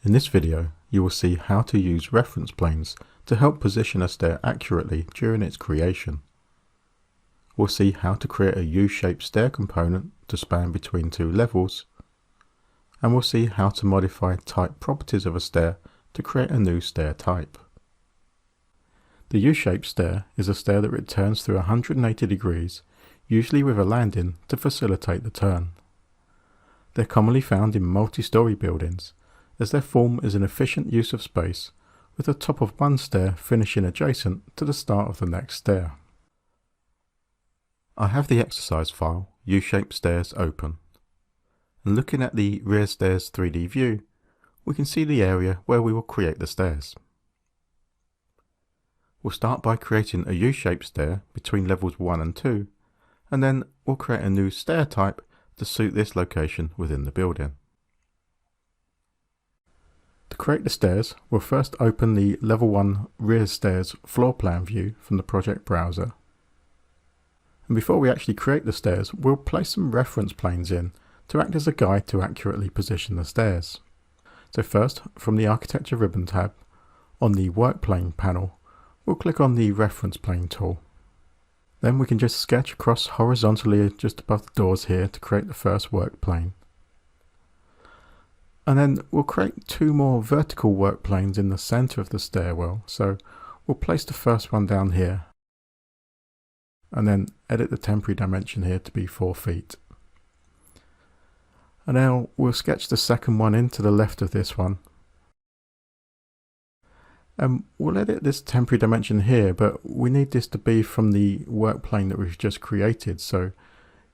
In this video, you will see how to use reference planes to help position a stair accurately during its creation. We'll see how to create a U-shaped stair component to span between two levels, and we'll see how to modify type properties of a stair to create a new stair type. The U-shaped stair is a stair that returns through 180 degrees, usually with a landing to facilitate the turn. They're commonly found in multi-story buildings, as their form is an efficient use of space, with the top of one stair finishing adjacent to the start of the next stair. I have the exercise file, U-shaped stairs, open. And looking at the rear stairs 3D view, we can see the area where we will create the stairs. We'll start by creating a U-shaped stair between levels 1 and 2, and then we'll create a new stair type to suit this location within the building. To create the stairs, we'll first open the Level 1 rear stairs floor plan view from the project browser. And before we actually create the stairs, we'll place some reference planes in to act as a guide to accurately position the stairs. So first, from the Architecture ribbon tab, on the Work Plane panel, we'll click on the Reference Plane tool. Then we can just sketch across horizontally just above the doors here to create the first work plane. And then we'll create two more vertical work planes in the center of the stairwell. So we'll place the first one down here and then edit the temporary dimension here to be 4 feet. And now we'll sketch the second one in to the left of this one. And we'll edit this temporary dimension here, but we need this to be from the work plane that we've just created. So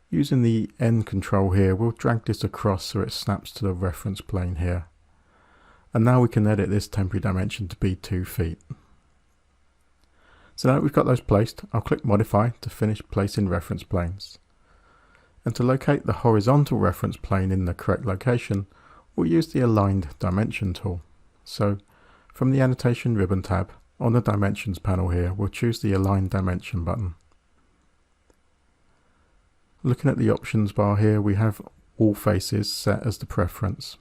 using the N control here, we'll drag this across so it snaps to the reference plane here. And now we can edit this temporary dimension to be 2 feet. So now that we've got those placed, I'll click Modify to finish placing reference planes. And to locate the horizontal reference plane in the correct location, we'll use the Aligned Dimension tool. So from the Annotation ribbon tab, on the Dimensions panel here, we'll choose the Align Dimension button. Looking at the options bar here, we have all faces set as the preference.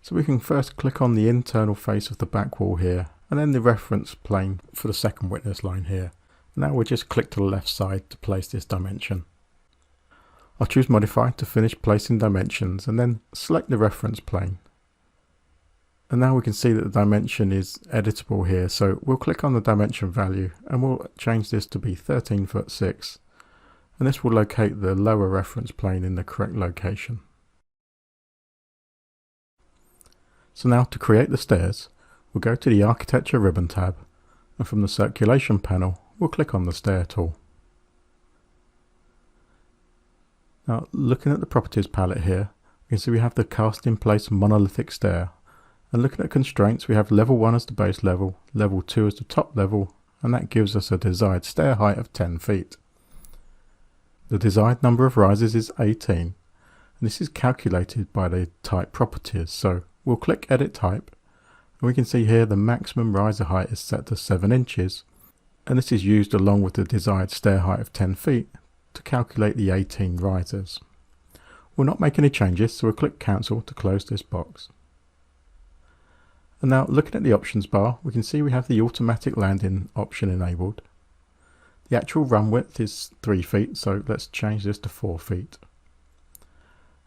So we can first click on the internal face of the back wall here, and then the reference plane for the second witness line here. Now we'll just click to the left side to place this dimension. I'll choose Modify to finish placing dimensions, and then select the reference plane. And now we can see that the dimension is editable here, so we'll click on the dimension value and we'll change this to be 13 foot 6. And this will locate the lower reference plane in the correct location. So now to create the stairs, we'll go to the Architecture ribbon tab, and from the Circulation panel, we'll click on the Stair tool. Now looking at the Properties palette here, you can see we have the Cast in Place monolithic stair. And looking at constraints, we have level 1 as the base level, level 2 as the top level, and that gives us a desired stair height of 10 feet. The desired number of rises is 18, and this is calculated by the type properties. So we'll click Edit Type, and we can see here the maximum riser height is set to 7 inches, and this is used along with the desired stair height of 10 feet to calculate the 18 risers. We'll not make any changes, so we'll click Cancel to close this box. And now looking at the options bar, we can see we have the automatic landing option enabled. The actual run width is 3 feet, so let's change this to 4 feet.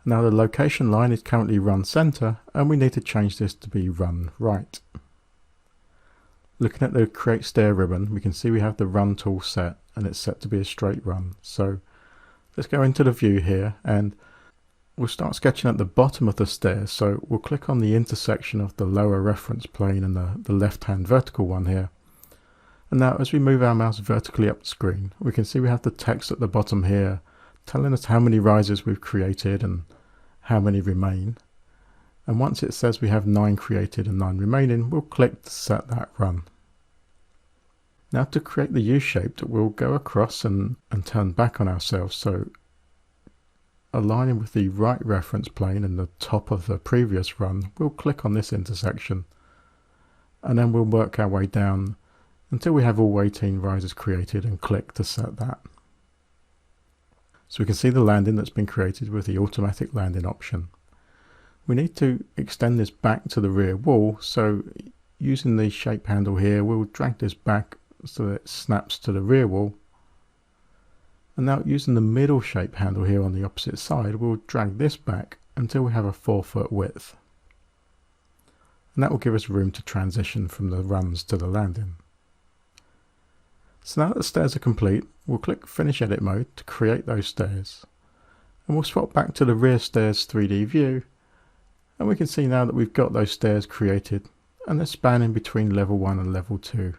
Now the location line is currently run center, and we need to change this to be run right. Looking at the Create Stair ribbon, we can see we have the run tool set, and it's set to be a straight run. So let's go into the view here, and we'll start sketching at the bottom of the stairs. So we'll click on the intersection of the lower reference plane and the left-hand vertical one here. And now as we move our mouse vertically up the screen, we can see we have the text at the bottom here telling us how many risers we've created and how many remain. And once it says we have 9 created and 9 remaining, we'll click to set that run. Now to create the U-shaped, we'll go across and turn back on ourselves. So aligning with the right reference plane and the top of the previous run, we'll click on this intersection, and then we'll work our way down until we have all 18 risers created and click to set that. So we can see the landing that's been created with the automatic landing option. We need to extend this back to the rear wall, so using the shape handle here, we'll drag this back so that it snaps to the rear wall. And now using the middle shape handle here on the opposite side, we'll drag this back until we have a 4 foot width. And that will give us room to transition from the runs to the landing. So now that the stairs are complete, we'll click Finish Edit Mode to create those stairs. And we'll swap back to the rear stairs 3D view. And we can see now that we've got those stairs created and they're spanning between level 1 and level 2.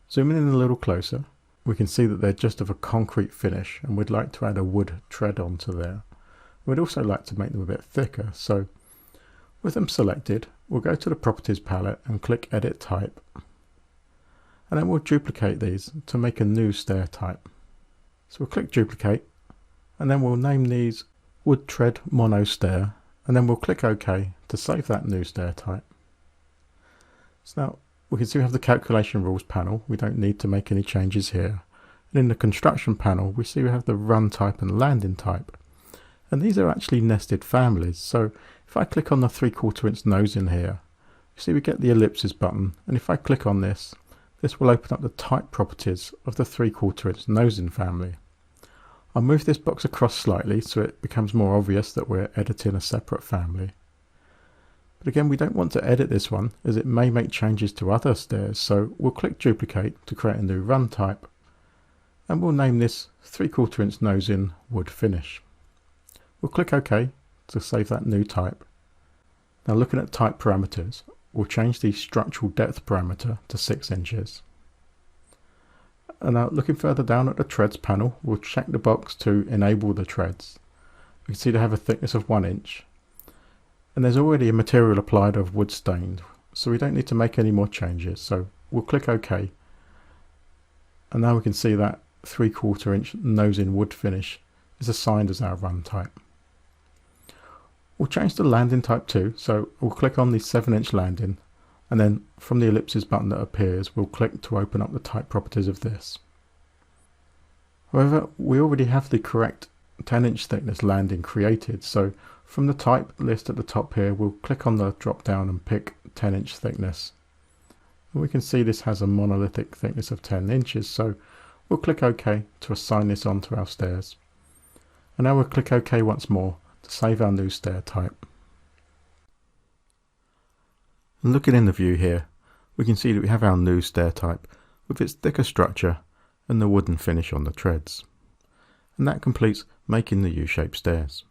Zooming in a little closer, we can see that they're just of a concrete finish and we'd like to add a wood tread onto there. We'd also like to make them a bit thicker, so with them selected, we'll go to the Properties palette and click Edit Type. And then we'll duplicate these to make a new stair type. So we'll click Duplicate and then we'll name these Wood Tread Mono Stair, and then we'll click OK to save that new stair type. So now we can see we have the calculation rules panel. We don't need to make any changes here. And in the construction panel, we see we have the run type and landing type. And these are actually nested families. So if I click on the 3/4 inch nose in here, you see we get the ellipses button. And if I click on this, this will open up the type properties of the 3/4 inch nose in family. I'll move this box across slightly so it becomes more obvious that we're editing a separate family. But again, we don't want to edit this one as it may make changes to other stairs, so we'll click Duplicate to create a new run type, and we'll name this 3/4 inch nose in wood finish. We'll click OK to save that new type. Now looking at type parameters, we'll change the structural depth parameter to 6 inches. And now looking further down at the treads panel, we'll check the box to enable the treads. We can see they have a thickness of 1 inch. And there's already a material applied of wood stained, so we don't need to make any more changes. So we'll click OK. And now we can see that 3/4 inch nose in wood finish is assigned as our run type. We'll change the landing type too, so we'll click on the 7 inch landing. And then from the ellipses button that appears, we'll click to open up the type properties of this. However, we already have the correct 10 inch thickness landing created, so from the type list at the top here, we'll click on the drop down and pick 10 inch thickness. And we can see this has a monolithic thickness of 10 inches, so we'll click OK to assign this onto our stairs. And now we'll click OK once more to save our new stair type. And looking in the view here, we can see that we have our new stair type with its thicker structure and the wooden finish on the treads. And that completes making the U-shaped stairs.